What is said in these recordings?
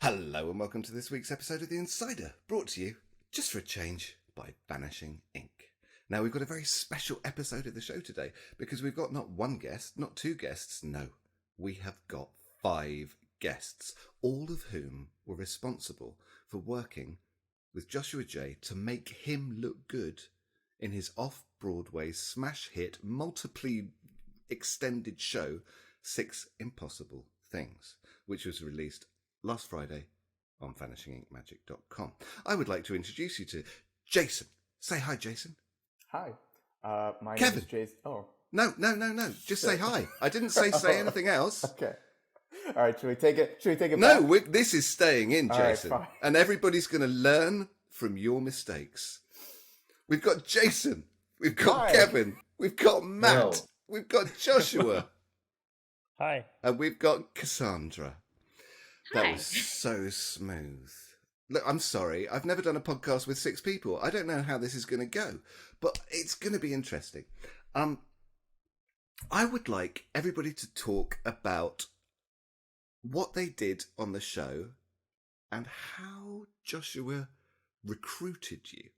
Hello and welcome to this week's episode of The Insider, brought to you, just for a change, by Vanishing Inc. Now we've got a very special episode of the show today because we've got not one guest, not two guests, no, we have got 5 guests, all of whom were responsible for working with Joshua J to make him look good in his off-Broadway smash hit, multiply extended show, 6 Impossible Things, which was released last Friday on VanishingInkMagic.com. I would like to introduce you to Jason. Say hi, Jason. Hi. My Kevin. name is Jason. Oh. No. Just say hi. I didn't say anything else. Okay. All right. Should we take it back? No, this is staying in, Jason. All right, fine. And everybody's going to learn from your mistakes. We've got Jason. We've got Hi. Kevin. We've got Matt. Hello. We've got Joshua. Hi. And we've got Cassandra. That Hi. was so smooth. Look, I'm sorry. I've never done a podcast with 6 people. I don't know how this is going to go, but it's going to be interesting. I would like everybody to talk about what they did on the show and how Joshua recruited you.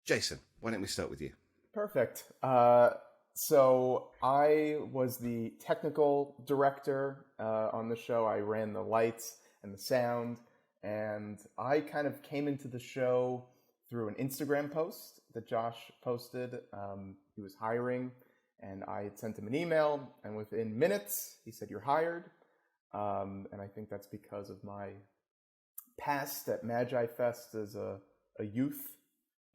Jason, why don't we start with you? Perfect. So I was the technical director on the show. I ran the lights and the sound, and I kind of came into the show through an Instagram post that Josh posted. He was hiring, and I had sent him an email, and within minutes, he said, "You're hired." And I think that's because of my past at Magi Fest as a youth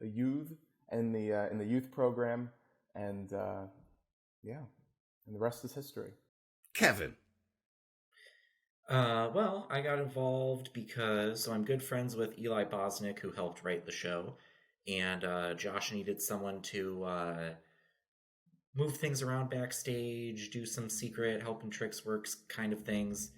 in the youth program. And and the rest is history. Kevin. Well, I got involved because I'm good friends with Eli Bosnick, who helped write the show, and Josh needed someone to move things around backstage, do some secret help and tricks works kind of things,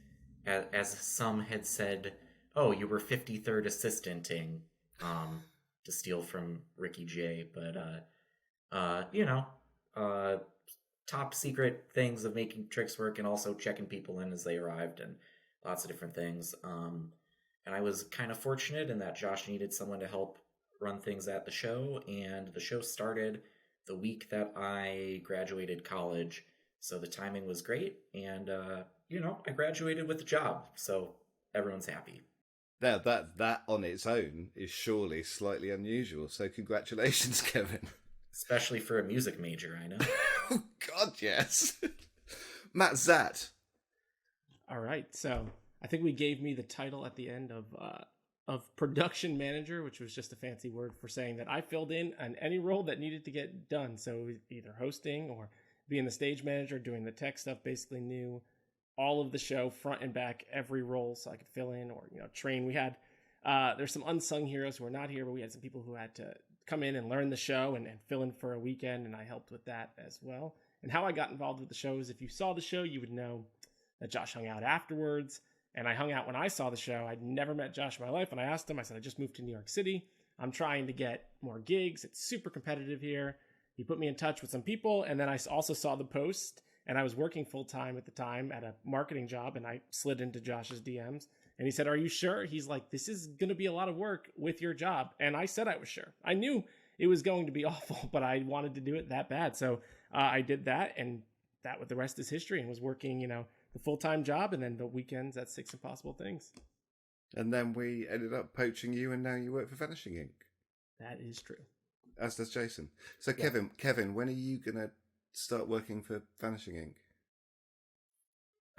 as some had said, "Oh, you were 53rd assistanting," to steal from Ricky J, but top secret things of making tricks work and also checking people in as they arrived and lots of different things. And I was kind of fortunate in that Josh needed someone to help run things at the show, and the show started the week that I graduated college, so the timing was great, and I graduated with a job, so everyone's happy. Now, that on its own is surely slightly unusual, so congratulations, Kevin. Especially for a music major, I know. Oh, God, yes. Matt Szat. All right. So I think we gave me the title at the end of production manager, which was just a fancy word for saying that I filled in on any role that needed to get done. So either hosting or being the stage manager, doing the tech stuff, basically knew all of the show front and back, every role, so I could fill in or train. We had there's some unsung heroes who are not here, but we had some people who had to come in and learn the show and fill in for a weekend, and I helped with that as well. And how I got involved with the show is, if you saw the show, you would know that Josh hung out afterwards, and I hung out when I saw the show. I'd never met Josh in my life, and I asked him, I said, "I just moved to New York City. I'm trying to get more gigs. It's super competitive here." He put me in touch with some people, and then I also saw the post, and I was working full-time at the time at a marketing job, and I slid into Josh's DMs. And he said, "Are you sure?" He's like, "This is going to be a lot of work with your job." And I said I was sure. I knew it was going to be awful, but I wanted to do it that bad. So I did that, and the rest is history, and was working, the full-time job and then the weekends at 6 Impossible Things. And then we ended up poaching you, and now you work for Vanishing Inc. That is true. As does Jason. So Yeah. Kevin, when are you going to start working for Vanishing Inc.?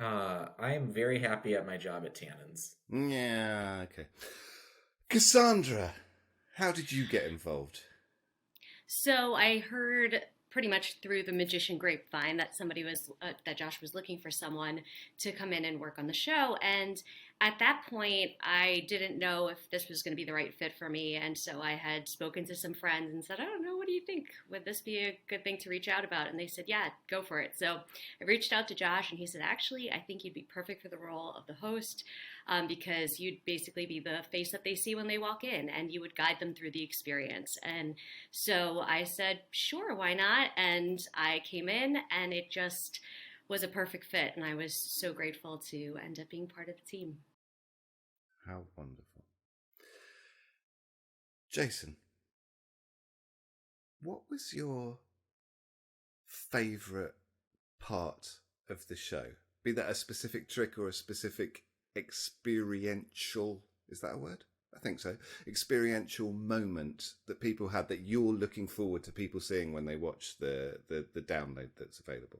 I am very happy at my job at Tannen's. Yeah, okay. Cassandra, how did you get involved? So I heard pretty much through the magician grapevine that that Josh was looking for someone to come in and work on the show. And at that point, I didn't know if this was going to be the right fit for me. And so I had spoken to some friends and said, "I don't know, what do you think? Would this be a good thing to reach out about?" And they said, "Yeah, go for it." So I reached out to Josh, and he said, "Actually, I think you'd be perfect for the role of the host because you'd basically be the face that they see when they walk in, and you would guide them through the experience." And so I said, "Sure, why not?" And I came in, and it just was a perfect fit. And I was so grateful to end up being part of the team. How wonderful. Jason, what was your favourite part of the show? Be that a specific trick or a specific experiential, is that a word? I think so. Experiential moment that people had that you're looking forward to people seeing when they watch the download that's available.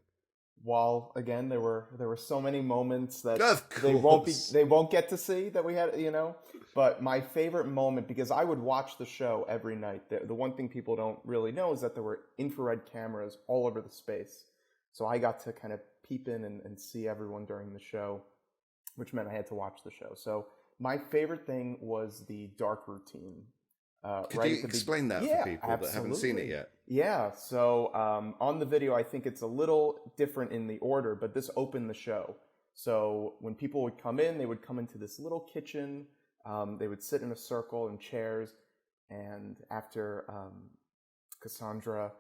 While again, there were so many moments that Of they course. won't get to see that we had, But my favorite moment, because I would watch the show every night. The one thing people don't really know is that there were infrared cameras all over the space. So I got to kind of peep in and see everyone during the show, which meant I had to watch the show. So my favorite thing was the dark routine. Could right you explain that for people that haven't seen it yet? Yeah, so on the video, I think it's a little different in the order, but this opened the show. So when people would come in, they would come into this little kitchen. They would sit in a circle in chairs, and after Cassandra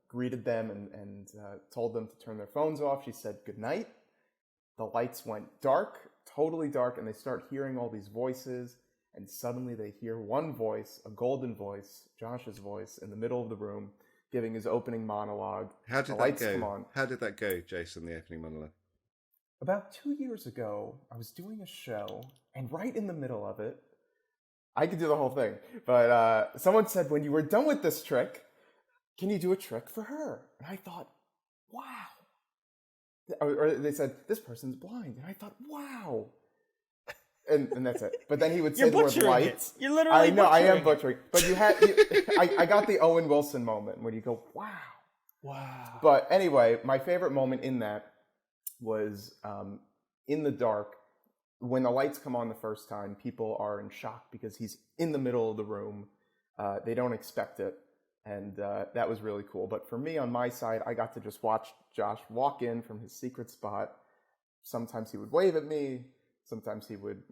greeted them and told them to turn their phones off, she said goodnight. The lights went dark, totally dark, and they start hearing all these voices. And suddenly they hear one voice, a golden voice, Josh's voice, in the middle of the room, giving his opening monologue. How did that go? How did that go, Jason, the opening monologue? About 2 years ago, I was doing a show, and right in the middle of it, I could do the whole thing, but someone said, when you were done with this trick, can you do a trick for her? And I thought, wow. Or they said, this person's blind. And I thought, wow. And that's it. But then he would say the word lights. You're literally I know, I am butchering. But I got the Owen Wilson moment when you go, wow. Wow. But anyway, my favorite moment in that was in the dark. When the lights come on the first time, people are in shock because he's in the middle of the room. They don't expect it. And that was really cool. But for me, on my side, I got to just watch Josh walk in from his secret spot. Sometimes he would wave at me. Sometimes he would,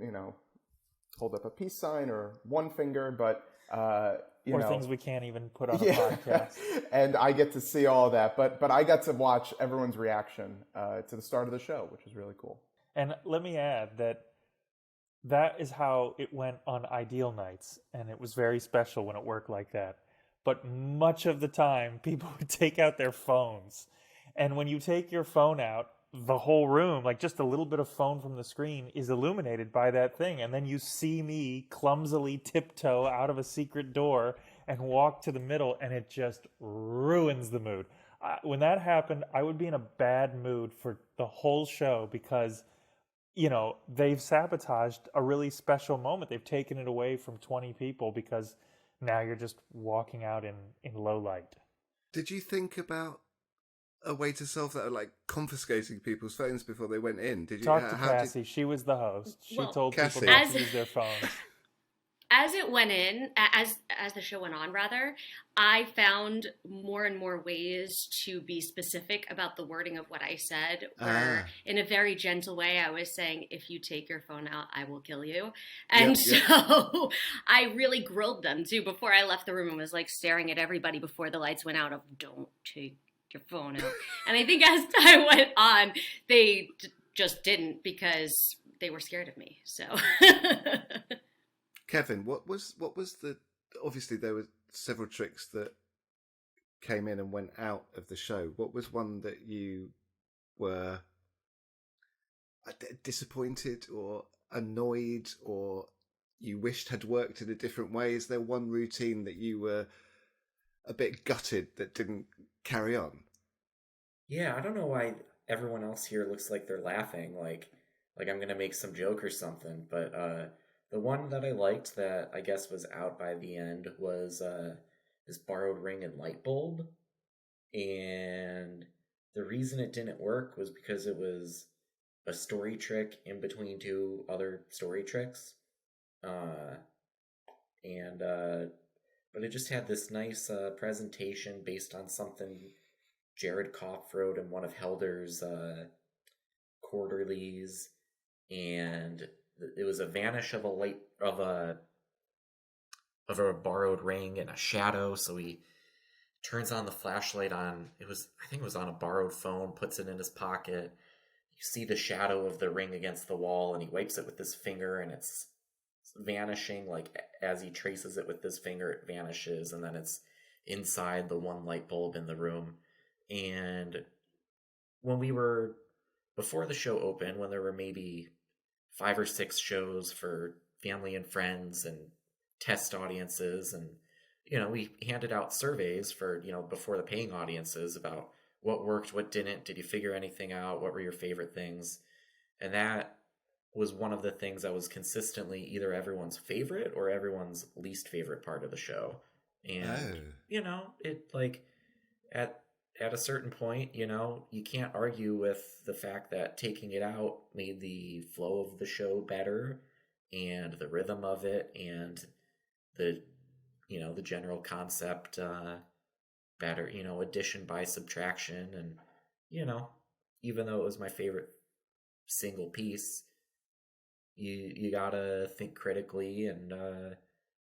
hold up a peace sign or one finger, but, things we can't even put on a podcast. And I get to see all that. But I got to watch everyone's reaction to the start of the show, which was really cool. And let me add that is how it went on Ideal Nights. And it was very special when it worked like that. But much of the time, people would take out their phones. And when you take your phone out, the whole room, like just a little bit of phone from the screen, is illuminated by that thing. And then you see me clumsily tiptoe out of a secret door and walk to the middle, and it just ruins the mood. When that happened, I would be in a bad mood for the whole show because, they've sabotaged a really special moment. They've taken it away from 20 people because now you're just walking out in low light. Did you think about a way to solve that, like confiscating people's phones before they went in? Did you talk to Cassie? She was the host. She told Cassie. people not to use their phones. As it went in, as the show went on, rather, I found more and more ways to be specific about the wording of what I said. Where, in a very gentle way, I was saying, "If you take your phone out, I will kill you." And so I really grilled them too before I left the room and was like staring at everybody before the lights went out. Of don't take your phone out. And I think as time went on, they just didn't because they were scared of me. So. Kevin, what was the, obviously there were several tricks that came in and went out of the show. What was one that you were disappointed or annoyed or you wished had worked in a different way? Is there one routine that you were a bit gutted that didn't carry on? Yeah, I don't know why everyone else here looks like they're laughing, like I'm gonna make some joke or something, but the one that I liked that I guess was out by the end was this borrowed ring and light bulb. And the reason it didn't work was because it was a story trick in between two other story tricks. But it just had this nice presentation based on something Jared Koff wrote in one of Helder's quarterlies, and it was a vanish of a borrowed ring and a shadow. So he turns on the flashlight on, I think it was on a borrowed phone, puts it in his pocket. You see the shadow of the ring against the wall, and he wipes it with his finger, and it's vanishing, like as he traces it with his finger, it vanishes, and then it's inside the one light bulb in the room. And when we were, before the show opened, when there were maybe 5 or 6 shows for family and friends and test audiences, and we handed out surveys for before the paying audiences about what worked, what didn't, did you figure anything out, what were your favorite things. And that was one of the things that was consistently either everyone's favorite or everyone's least favorite part of the show. And it, like, at a certain point, you can't argue with the fact that taking it out made the flow of the show better, and the rhythm of it, and the the general concept better, addition by subtraction. And even though it was my favorite single piece, you gotta think critically and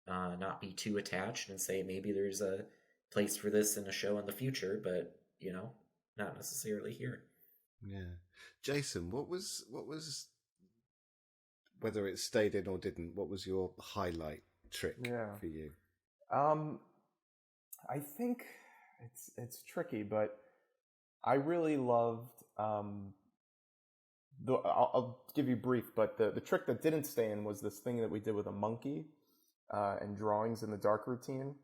not be too attached, and say maybe there's a place for this in a show in the future, but not necessarily here. Yeah. Jason, what was whether it stayed in or didn't, what was your highlight trick for you? I think it's tricky, but I really loved I'll give you brief, but the trick that didn't stay in was this thing that we did with a monkey and drawings in the dark routine.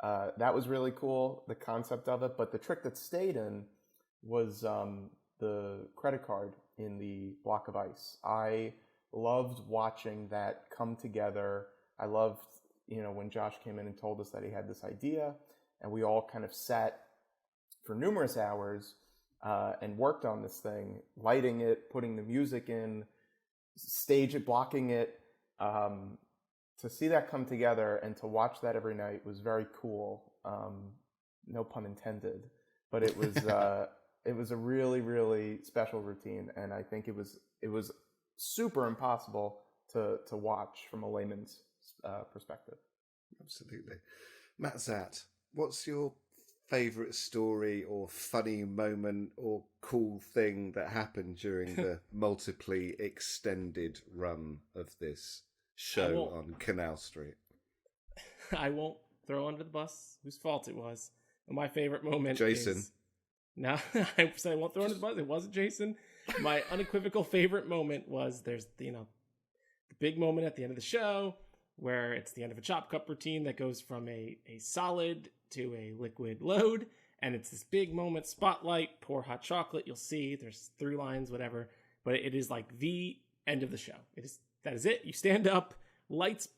That was really cool, the concept of it. But the trick that stayed in was the credit card in the block of ice. I loved watching that come together. I loved, when Josh came in and told us that he had this idea, and we all kind of sat for numerous hours and worked on this thing, lighting it, putting the music in, stage it, blocking it. To see that come together and to watch that every night was very cool. No pun intended, but it was it was a really, really special routine, and I think it was super impossible to watch from a layman's perspective. Absolutely. Matt Szat, what's your favorite story or funny moment or cool thing that happened during the multiply extended run of this show on Canal Street? I won't throw under the bus whose fault it was. My favorite moment Jason. No, I said I won't throw under the bus. It wasn't Jason. My unequivocal favorite moment was there's the big moment at the end of the show where it's the end of a chop cup routine that goes from a solid to a liquid load, and it's this big moment, spotlight, pour hot chocolate. You'll see there's 3 lines, whatever, but it is like the end of the show. That is it. You stand up, lights,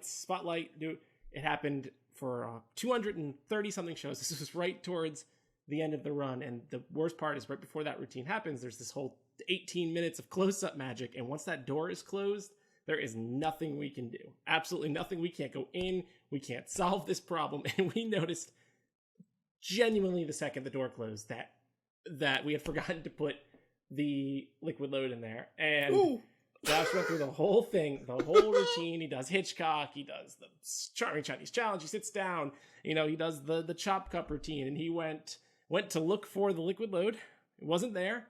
spotlight. It happened for 230 something shows. This was right towards the end of the run, and the worst part is right before that routine happens, there's this whole 18 minutes of close-up magic, and once that door is closed, there is nothing we can do. Absolutely nothing. We can't go in. We can't solve this problem. And we noticed genuinely the second the door closed that we had forgotten to put the liquid load in there. And Ooh. Josh went through the whole thing, the whole routine. He does Hitchcock. He does the Charming Chinese Challenge. He sits down. He does the chop cup routine. And he went to look for the liquid load. It wasn't there.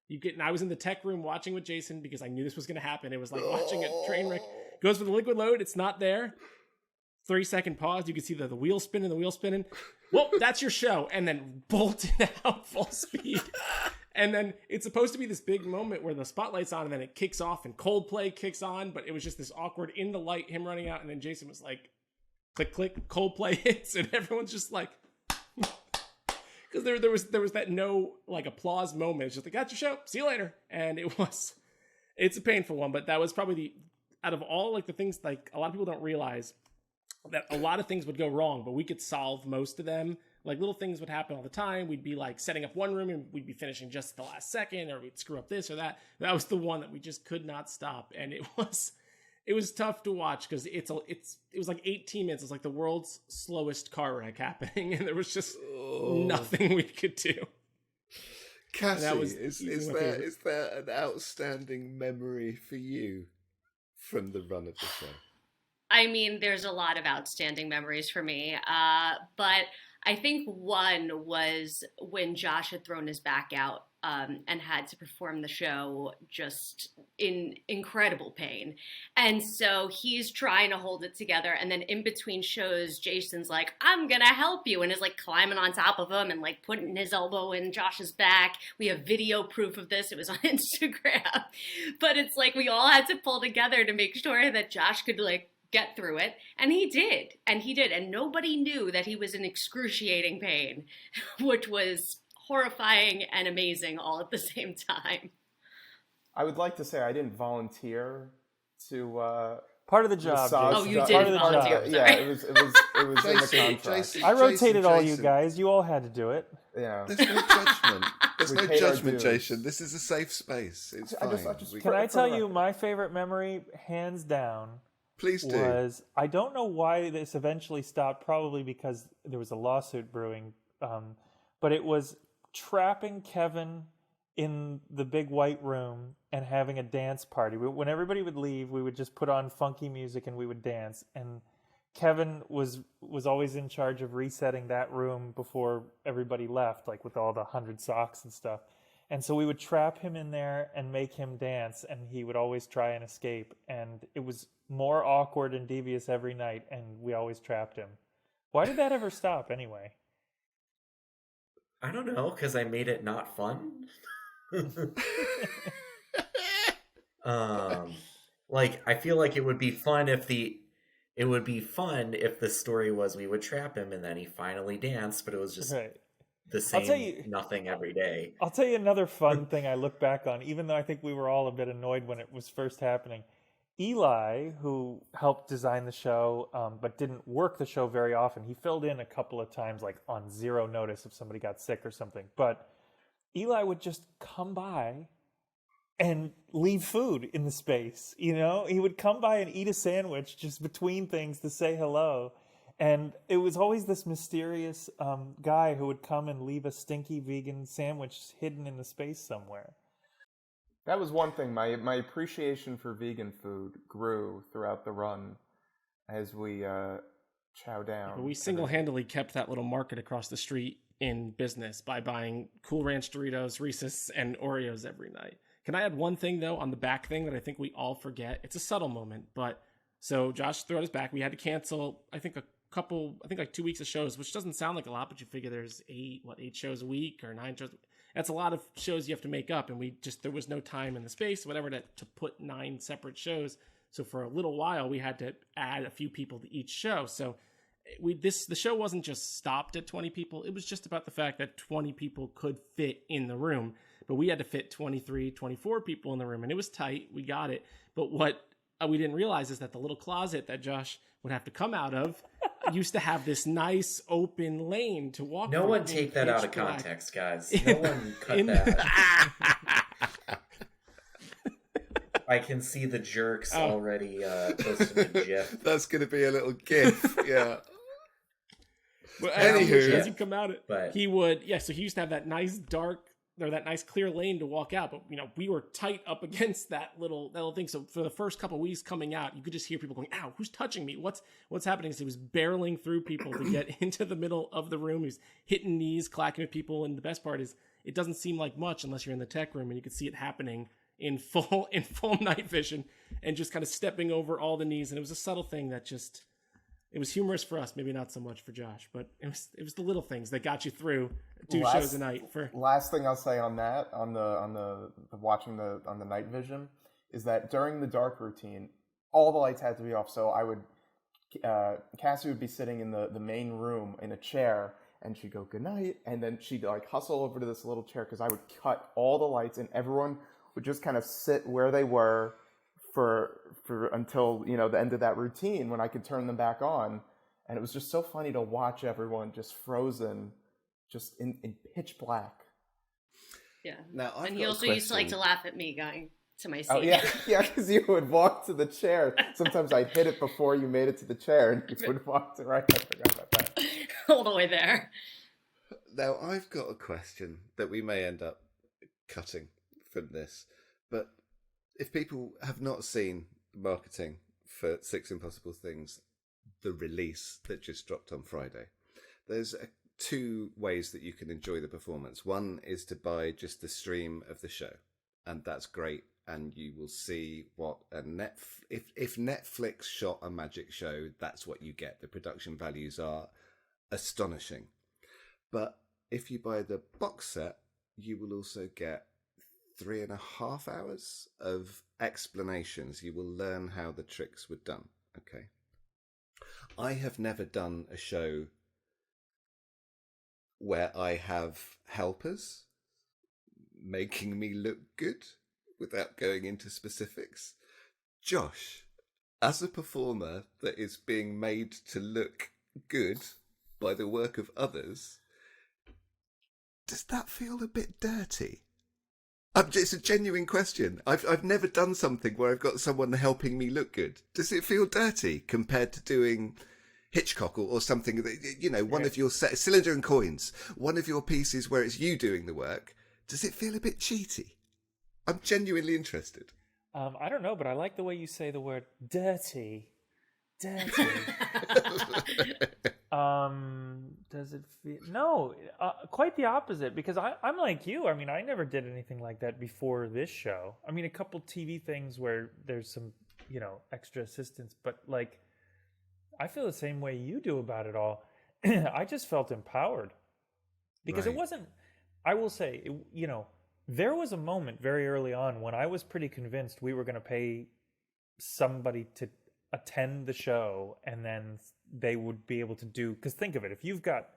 And I was in the tech room watching with Jason because I knew this was going to happen. It was like watching a train wreck. Goes for the liquid load. It's not there. 3-second pause. You can see the wheel spinning. Well, that's your show. And then bolted out full speed. And then it's supposed to be this big moment where the spotlight's on and then it kicks off and Coldplay kicks on. But it was just this awkward in the light, him running out. And then Jason was like, click, click, Coldplay hits. And everyone's just like... Because there was that no applause moment. It's just like, got your show, see you later. And it's a painful one, but that was probably out of all the things, a lot of people don't realize that a lot of things would go wrong, but we could solve most of them. Little things would happen all the time. We'd be setting up one room and we'd be finishing just at the last second, or we'd screw up this or that. That was the one that we just could not stop. And it was tough to watch because it was 18 minutes. It was the world's slowest car wreck happening, and there was just nothing we could do. Cassie, is there an outstanding memory for you from the run of the show? I mean, there's a lot of outstanding memories for me, but I think one was when Josh had thrown his back out and had to perform the show just in incredible pain. And so he's trying to hold it together. And then in between shows, Jason's like, I'm going to help you. And is like climbing on top of him and like putting his elbow in Josh's back. We have video proof of this. It was on Instagram. But it's like we all had to pull together to make sure that Josh could like get through it. And he did. And nobody knew that he was in excruciating pain, which was horrifying and amazing all at the same time. I would like to say I didn't volunteer to part of the job. Oh, you Part did of the volunteer. job. Yeah, it was in the contract. I rotated all you guys. You all had to do it. Yeah. There's no judgment. There's We no paid our judgment, dues. Jason. This is a safe space. It's I fine. just We- Can I For tell the you record. my favorite memory, hands down, Please do. was I don't know why this eventually stopped. Probably because there was a lawsuit brewing, but it was trapping Kevin in the big white room and having a dance party. When everybody would leave, we would just put on funky music and we would dance. And Kevin was always in charge of resetting that room before everybody left, like with all the 100 socks and stuff. And so we would trap him in there and make him dance, and he would always try and escape. And it was more awkward and devious every night, and we always trapped him. Why did that ever stop anyway? I don't know, because I made it not fun. Like I feel like it would be fun if the story was we would trap him and then he finally danced, but it was just Right. the I'll tell same you- nothing every day. I'll tell you another fun thing I look back on, even though I think we were all a bit annoyed when it was first happening. Eli, who helped design the show, but didn't work the show very often, he filled in a couple of times, like on zero notice if somebody got sick or something. But Eli would just come by and leave food in the space. You know, he would come by and eat a sandwich just between things to say hello. And it was always this mysterious guy who would come and leave a stinky vegan sandwich hidden in the space somewhere. That was one thing. My appreciation for vegan food grew throughout the run as we chow down. But we single-handedly kept that little market across the street in business by buying Cool Ranch Doritos, Reese's, and Oreos every night. Can I add one thing, though, on the back thing that I think we all forget? It's a subtle moment, but so Josh threw out his back. We had to cancel, I think like 2 weeks of shows, which doesn't sound like a lot, but you figure there's 8 shows a week or 9 shows. That's a lot of shows you have to make up, and there was no time in the space, whatever, to put 9 separate shows. So for a little while, we had to add a few people to each show. So the show wasn't just stopped at 20 people. It was just about the fact that 20 people could fit in the room, but we had to fit 23, 24 people in the room, and it was tight. We got it. But what we didn't realize is that the little closet that Josh would have to come out of used to have this nice open lane to walk through. No one take that out of pitch black. context, guys. No one cut that. I can see the jerks already posting a GIF. That's going to be a little gif. Yeah. But Anywho. as you come out, But- he would, so he used to have that nice that nice clear lane to walk out. But we were tight up against that little thing. So for the first couple of weeks coming out, you could just hear people going, "Ow, who's touching me? What's happening?" So he was barreling through people to get into the middle of the room. He was hitting knees, clacking with people, and the best part is it doesn't seem like much unless you're in the tech room and you can see it happening in full night vision and just kind of stepping over all the knees. And it was a subtle thing that just. It was humorous for us, maybe not so much for Josh, but it was the little things that got you through 2 shows a night. Last thing I'll say on that, on the watching on the night vision, is that during the dark routine, all the lights had to be off. So I would, Cassie would be sitting in the main room in a chair, and she'd go good night, and then she'd like hustle over to this little chair because I would cut all the lights, and everyone would just kind of sit where they were for until the end of that routine when I could turn them back on. And it was just so funny to watch everyone just frozen, just in pitch black. Yeah. Now, I've And he got a also used to like to question. laugh at me going to my seat. Oh yeah, because you would walk to the chair. Sometimes I'd hit it before you made it to the chair, and you would walk to right. I forgot about that. All the way there. Now, I've got a question that we may end up cutting from this, but if people have not seen marketing for 6 Impossible Things, the release that just dropped on Friday, there's two ways that you can enjoy the performance. One is to buy just the stream of the show, and that's great. And you will see what if Netflix shot a magic show, that's what you get. The production values are astonishing. But if you buy the box set, you will also get 3.5 hours of explanations. You will learn how the tricks were done. Okay. I have never done a show where I have helpers making me look good without going into specifics. Josh, as a performer that is being made to look good by the work of others, does that feel a bit dirty? It's a genuine question. I've never done something where I've got someone helping me look good. Does it feel dirty compared to doing Hitchcock or something that, one of your Cylinder and Coins, one of your pieces where it's you doing the work? Does it feel a bit cheaty? I'm genuinely interested. I don't know, but I like the way you say the word dirty. Dirty. Does it feel... No, quite the opposite, because I'm like you. I mean, I never did anything like that before this show. I mean, a couple TV things where there's some, extra assistance, but like, I feel the same way you do about it all. I just felt empowered. Because Right. It wasn't... I will say, there was a moment very early on when I was pretty convinced we were going to pay somebody to attend the show, and then they would be able to do, because think of it, if you've got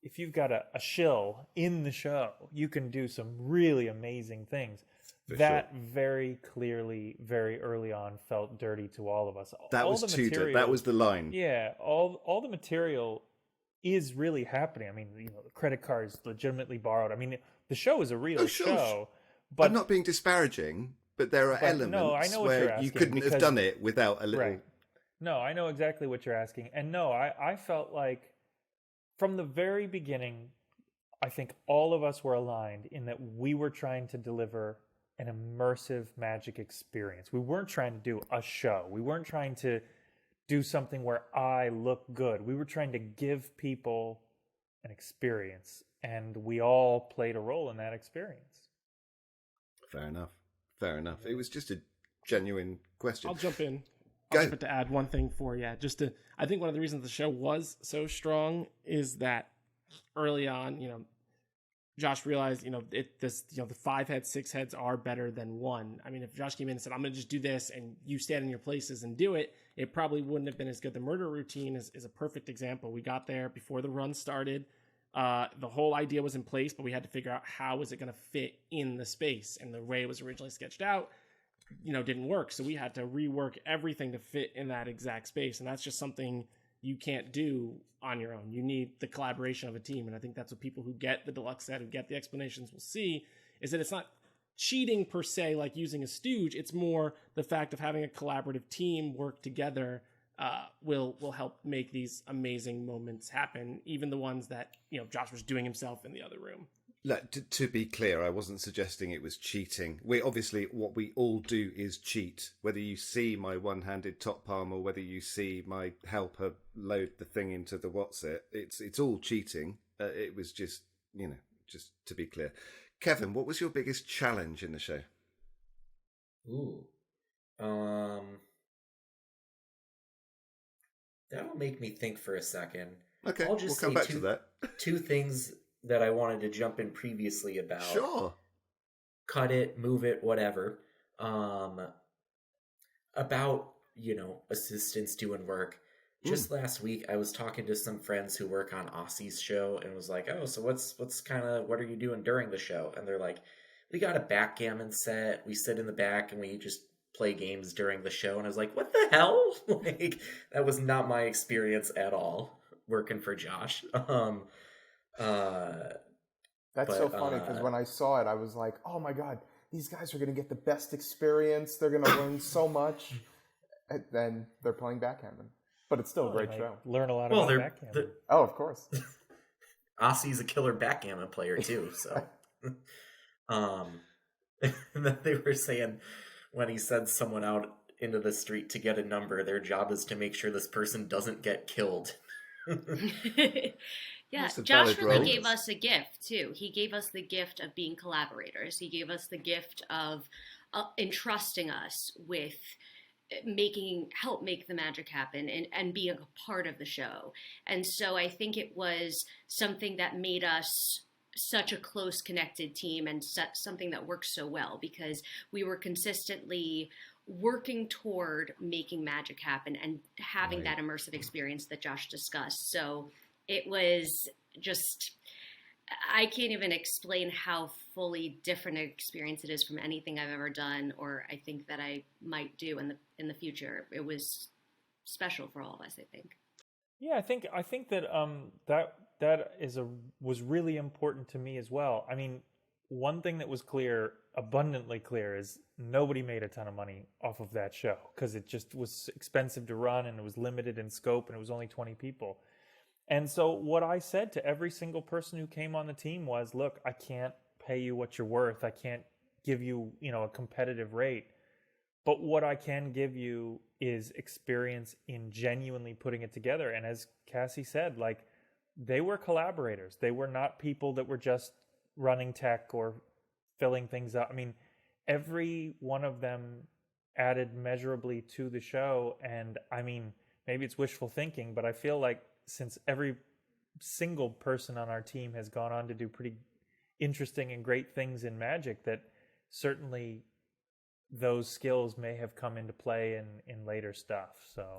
a shill in the show, you can do some really amazing things. That very clearly, very early on, felt dirty to all of us. That was Tudor. That was the line. Yeah, all the material is really happening. I mean, the credit cards legitimately borrowed. I mean, the show is a real show. But I'm not being disparaging, but there are elements where you couldn't have done it without a little... Right. No, I know exactly what you're asking. And no, I felt like from the very beginning, I think all of us were aligned in that we were trying to deliver an immersive magic experience. We weren't trying to do a show. We weren't trying to do something where I look good. We were trying to give people an experience, and we all played a role in that experience. Fair enough. It was just a genuine question. I'll jump in. Go. To add one thing for you, I think one of the reasons the show was so strong is that early on, Josh realized, the 5 heads, 6 heads are better than one. I mean, if Josh came in and said, I'm going to just do this, and you stand in your places and do it, it probably wouldn't have been as good. The murder routine is a perfect example. We got there before the run started. The whole idea was in place, but we had to figure out how was it going to fit in the space. And the way it was originally sketched out, didn't work. So we had to rework everything to fit in that exact space. And that's just something you can't do on your own. You need the collaboration of a team. And I think that's what people who get the deluxe set, who get the explanations will see, is that it's not cheating per se, like using a stooge. It's more the fact of having a collaborative team work together will help make these amazing moments happen. Even the ones that, Josh was doing himself in the other room. Look, to be clear, I wasn't suggesting it was cheating. What we all do is cheat. Whether you see my one-handed top palm or whether you see my helper load the thing into the what's-it, it's all cheating. It was just to be clear. Kevin, what was your biggest challenge in the show? Ooh. That'll make me think for a second. Okay, I'll just we'll come back to that. 2 things that I wanted to jump in previously about. Sure. Cut it, move it, whatever. About, assistants doing work. Just last week, I was talking to some friends who work on Aussie's show and was like, oh, so what are you doing during the show? And they're like, we got a backgammon set. We sit in the back and we just play games during the show. And I was like, what the hell? That was not my experience at all working for Josh. That's so funny because when I saw it, I was like, oh my God, these guys are going to get the best experience. They're going to learn so much. And then they're playing backgammon. But it's still a great show. Learn a lot about backgammon. Oh, of course. Aussie's a killer backgammon player too, so. And then they were saying when he sends someone out into the street to get a number, their job is to make sure this person doesn't get killed. Yeah, That's a Josh valid really role. gave us a gift too. He gave us the gift of being collaborators. He gave us the gift of entrusting us with help make the magic happen and being a part of the show. And so I think it was something that made us such a close connected team and something that worked so well because we were consistently working toward making magic happen and having Right. that immersive experience that Josh discussed. So it was just, I can't even explain how fully different an experience it is from anything I've ever done or I think that I might do in the future. It was special for all of us, I think. Yeah, I think that was really important to me as well. I mean, one thing that was clear, abundantly clear, is nobody made a ton of money off of that show because it just was expensive to run and it was limited in scope and it was only 20 people. And so what I said to every single person who came on the team was, look, I can't pay you what you're worth. I can't give you, a competitive rate. But what I can give you is experience in genuinely putting it together. And as Cassie said, like, they were collaborators. They were not people that were just running tech or filling things up. I mean, every one of them added measurably to the show. And I mean, maybe it's wishful thinking, but I feel like since every single person on our team has gone on to do pretty interesting and great things in Magic, that certainly those skills may have come into play in later stuff.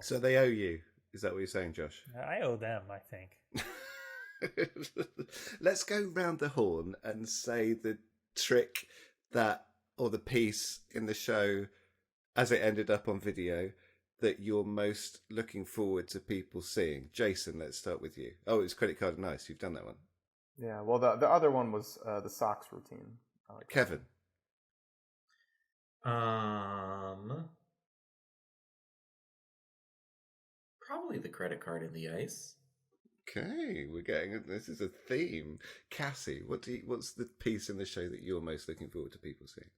So they owe you. Is that what you're saying, Josh? I owe them, I think. Let's go round the horn and say the trick or the piece in the show as it ended up on video that you're most looking forward to people seeing. Jason, let's start with you. Oh, it's Credit Card and Ice. You've done that one. Yeah, well, the other one was the socks routine. Kevin. Probably the credit card in the ice. Okay, this is a theme. Cassie, what's the piece in the show that you're most looking forward to people seeing?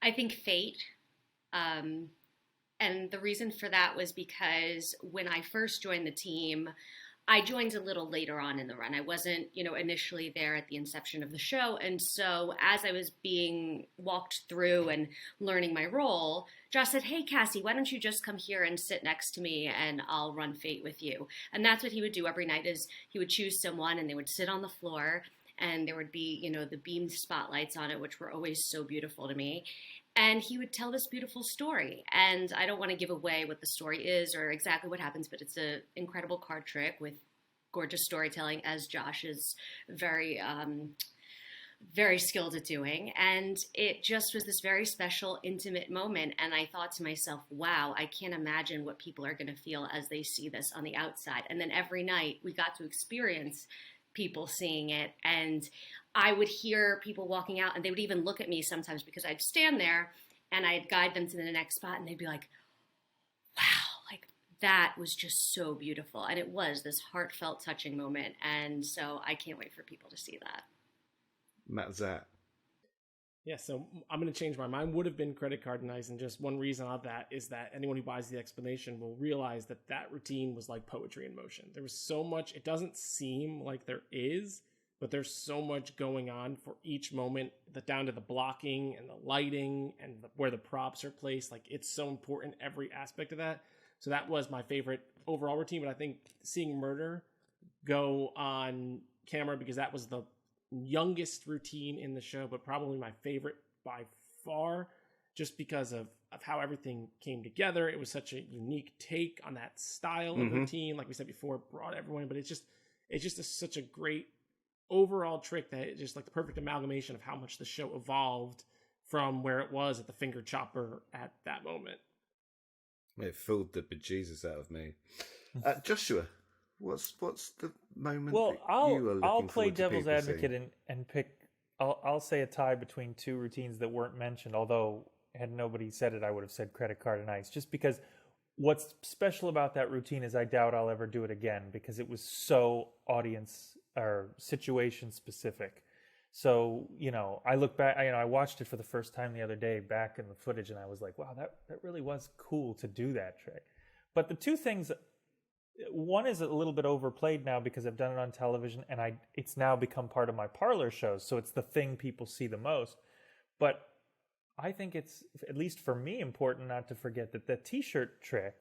I think Fate. And the reason for that was because when I first joined the team, I joined a little later on in the run. I wasn't, initially there at the inception of the show. And so as I was being walked through and learning my role, Josh said, hey, Cassie, why don't you just come here and sit next to me and I'll run Fate with you. And that's what he would do every night is he would choose someone and they would sit on the floor and there would be, the beamed spotlights on it, which were always so beautiful to me. And he would tell this beautiful story. And I don't want to give away what the story is or exactly what happens, but it's an incredible card trick with gorgeous storytelling, as Josh is very, very skilled at doing. And it just was this very special, intimate moment. And I thought to myself, wow, I can't imagine what people are going to feel as they see this on the outside. And then every night we got to experience people seeing it, and I would hear people walking out and they would even look at me sometimes because I'd stand there and I'd guide them to the next spot and they'd be like, wow, like that was just so beautiful. And it was this heartfelt, touching moment. And so I can't wait for people to see that. Matt Zat. Yeah, so I'm going to change my mind. Would have been Credit Card and Ice, and just one reason of that is that anyone who buys the explanation will realize that that routine was like poetry in motion. There was so much, it doesn't seem like there is, but there's so much going on for each moment, down to the blocking and the lighting and where the props are placed. Like, it's so important, every aspect of that. So that was my favorite overall routine, but I think seeing Murder go on camera, because that was the youngest routine in the show, but probably my favorite by far, just because of how everything came together. It was such a unique take on that style of routine. Like we said before, it brought everyone, but it's just such a great overall trick that it's just like the perfect amalgamation of how much the show evolved from where it was at the finger chopper at that moment. It fooled the bejesus out of me. Joshua, what's the moment? Well, I'll play forward to devil's people advocate seeing? and pick. I'll say a tie between two routines that weren't mentioned. Although had nobody said it, I would have said Credit Card and Ice. Just because what's special about that routine is I doubt I'll ever do it again, because it was so audience or situation specific. So, I look back, I watched it for the first time the other day back in the footage, and I was like, wow, that really was cool to do that trick. But the two things one is a little bit overplayed now because I've done it on television, and it's now become part of my parlor shows, so it's the thing people see the most. But I think it's, at least for me, important not to forget that the t-shirt trick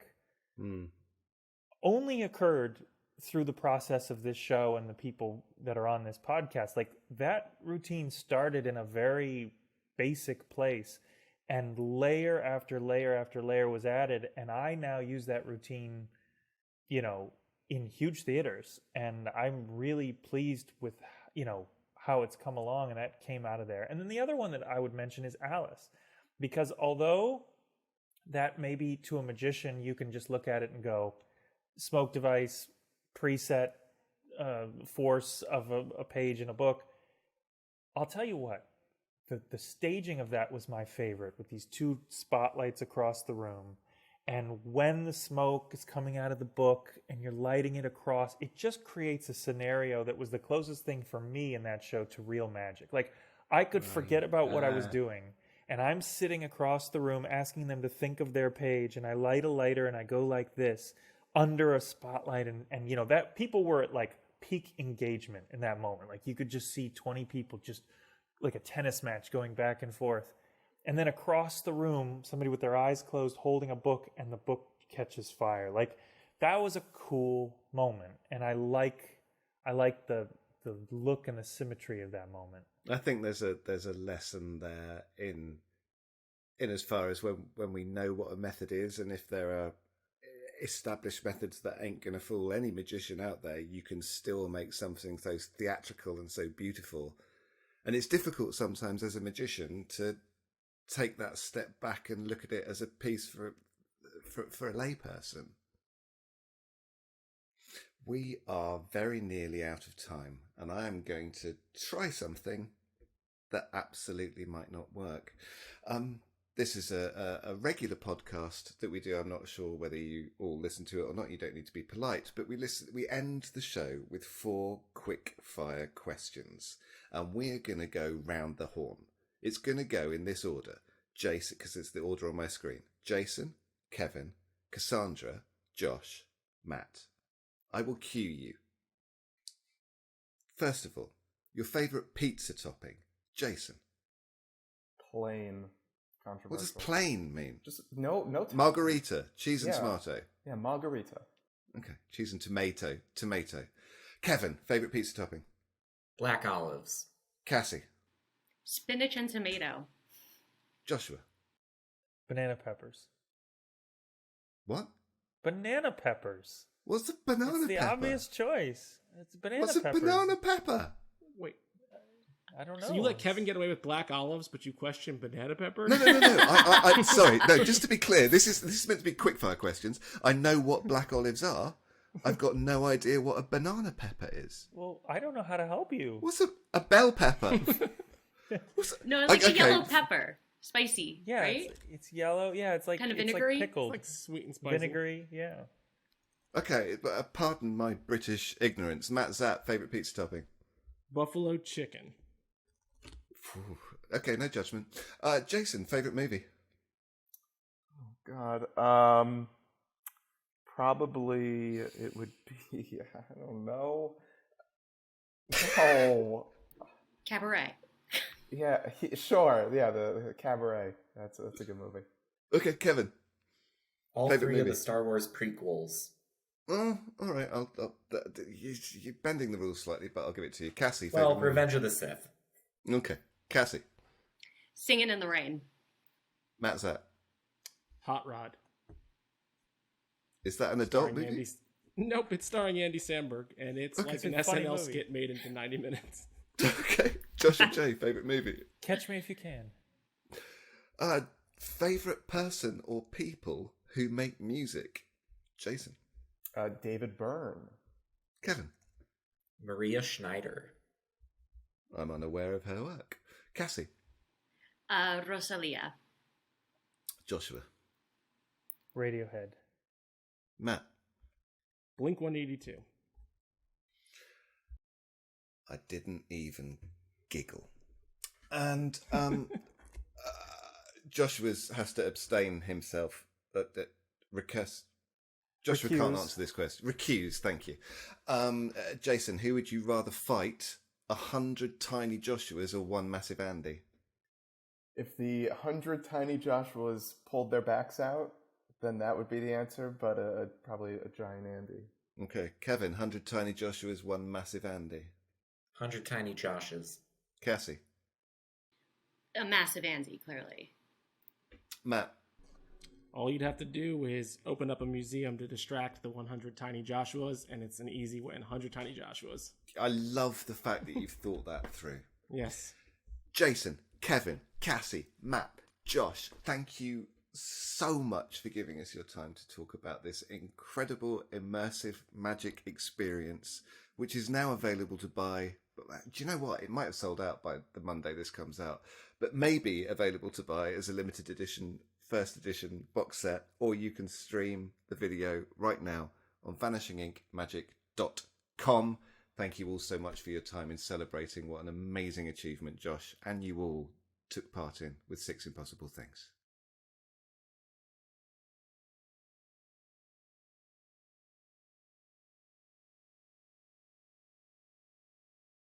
only occurred through the process of this show and the people that are on this podcast. Like, that routine started in a very basic place, and layer after layer after layer was added, and I now use that routine, in huge theaters, and I'm really pleased with, how it's come along, and that came out of there. And then the other one that I would mention is Alice, because although that maybe to a magician, you can just look at it and go, smoke device, preset, force of a page in a book. I'll tell you what, the staging of that was my favorite, with these two spotlights across the room. And when the smoke is coming out of the book and you're lighting it across, it just creates a scenario that was the closest thing for me in that show to real magic. Like, I could forget about what I was doing, and I'm sitting across the room asking them to think of their page, and I light a lighter and I go like this under a spotlight, and that people were at like peak engagement in that moment. Like, you could just see 20 people, just like a tennis match, going back and forth. And then across the room, somebody with their eyes closed holding a book, and the book catches fire. Like, that was a cool moment, and I like the look and the symmetry of that moment. I think there's a lesson there in as far as when we know what a method is, and if there are established methods that ain't gonna fool any magician out there, you can still make something so theatrical and so beautiful. And it's difficult sometimes as a magician to take that step back and look at it as a piece for a layperson. We are very nearly out of time, and I am going to try something that absolutely might not work. This is a regular podcast that we do. I'm not sure whether you all listen to it or not. You don't need to be polite, but we end the show with 4 quick fire questions, and we're going to go round the horn. It's going to go in this order. Jason, because it's the order on my screen. Jason, Kevin, Cassandra, Josh, Matt. I will cue you. First of all, your favourite pizza topping. Jason. Plain. Controversial. What does plain mean? Just no. Margarita, cheese and tomato. Yeah, margarita. Okay, cheese and tomato. Kevin, favourite pizza topping. Black olives. Cassie. Spinach and tomato. Joshua. Banana peppers. What? Banana peppers. What's a banana It's the pepper? obvious choice. It's banana What's peppers. a banana pepper? Wait, I don't know. so you let Kevin get away with black olives, but you question banana pepper? No. I'm sorry. No, just to be clear, this is meant to be quickfire questions. I know what black olives are. I've got no idea what a banana pepper is. Well, I don't know how to help you. What's a bell pepper? No, it's like a yellow pepper. Spicy, Yeah, right? it's yellow. Yeah, it's like Kind of it's vinegary? like pickled, Like sweet and spicy. vinegary. Yeah. Okay, but pardon my British ignorance. Matt Zapp, favourite pizza topping? Buffalo chicken. Okay, no judgment. Jason, favourite movie? Oh God. Probably it would be. I don't know. Oh. Cabaret. Yeah. Sure. Yeah. The Cabaret. That's a good movie. Okay, Kevin. All Favorite 3 of movie? the Star Wars prequels. Oh, all right. You're bending the rules slightly, but I'll give it to you. Cassie, Well, favourite movie? Revenge of the Sith. Okay, Cassie. Singing in the Rain. Matt Zapp. Hot Rod. Is that an adult Starring movie? Andy... Nope, it's starring Andy Samberg, and it's Okay, like it's an a funny SNL movie. skit made into 90 minutes. Okay, Joshua J, favourite movie? Catch Me If You Can. Favourite person or people who make music? Jason. David Byrne. Kevin. Maria Schneider. I'm unaware of her work. Cassie. Rosalia. Joshua. Radiohead. Matt. Blink 182. I didn't even giggle. And Joshua has to abstain himself. Recurse. Joshua can't Recuse. answer this question. Recuse, thank you. Jason, who would you rather fight? 100 tiny Joshuas or one massive Andy? If the 100 tiny Joshuas pulled their backs out, then that would be the answer, but probably a giant Andy. Okay, Kevin, 100 tiny Joshuas, one massive Andy. 100 tiny Joshes. Cassie? A massive Andy, clearly. Matt? All you'd have to do is open up a museum to distract the 100 tiny Joshuas, and it's an easy win. 100 tiny Joshuas. I love the fact that you've thought that through. Yes. Jason, Kevin, Cassie, Matt, Josh, thank you so much for giving us your time to talk about this incredible, immersive magic experience, which is now available to buy. Do you know what? It might have sold out by the Monday this comes out, but maybe available to buy as a limited edition, first edition box set, or you can stream the video right now on vanishinginkmagic.com. Thank you all so much for your time in celebrating what an amazing achievement Josh and you all took part in with 6 Impossible Things.